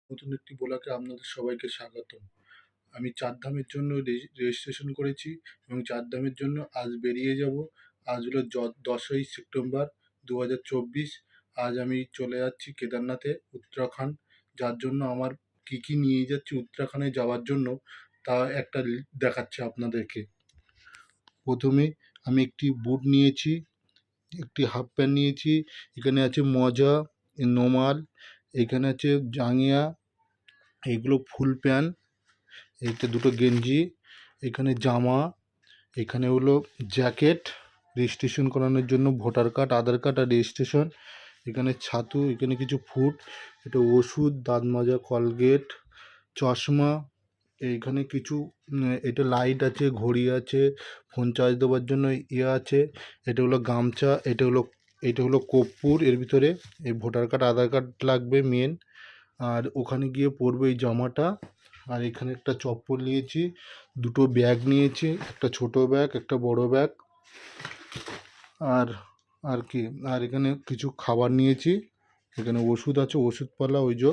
নতুন একটি ব্লগে আপনাদের সবাইকে স্বাগতম। আমি চারধামের জন্য রেজিস্ট্রেশন করেছি এবং চারধামের জন্য আজ বেরিয়ে যাব। আজ হলো 10ই সেপ্টেম্বর 2024। আজ আমি চলে যাচ্ছি কেদারনাথে, উত্তরাখণ্ড। যার জন্য আমার কী কী নিয়ে যাচ্ছি উত্তরাখণ্ডে যাওয়ার জন্য তা একটা দেখাচ্ছি আপনাদেরকে। প্রথমে আমি একটি বুট নিয়েছি, একটি হাফ প্যান্ট নিয়েছি, এখানে আছে মজা, নোমাল, এখানে আছে জাঙ্গিয়া, এইগুলো ফুল প্যান্ট, এইটা দুটো গেঞ্জি, এখানে জামা, এখানে হলো জ্যাকেট, রেজিস্ট্রেশন করানোর জন্য ভোটার কার্ড, আধার কার্ড আর রেজিস্ট্রেশন, এখানে ছাতু, এখানে কিছু ফুড, এটা ওষুধ, দাঁত মাজা, কলগেট, চশমা, এইখানে কিছু এটা লাইট আছে, ঘড়ি আছে, ফোন চার্জ দেওয়ার জন্য আছে, এটা হলো গামছা, এটা হলো কর্পূর এর ভিতরে, এই ভোটার কার্ড আধার কার্ড লাগবে মেন। আর ওখানে গিয়ে পরবো এই জামাটা। আর এখানে একটা চপ্পল নিয়েছি, দুটো ব্যাগ নিয়েছি, একটা ছোট ব্যাগ, একটা বড় ব্যাগ। আর আর কি, আর এখানে কিছু খাবার নিয়েছি, এখানে ওষুধ আছে, ওষুধপালা ওই যে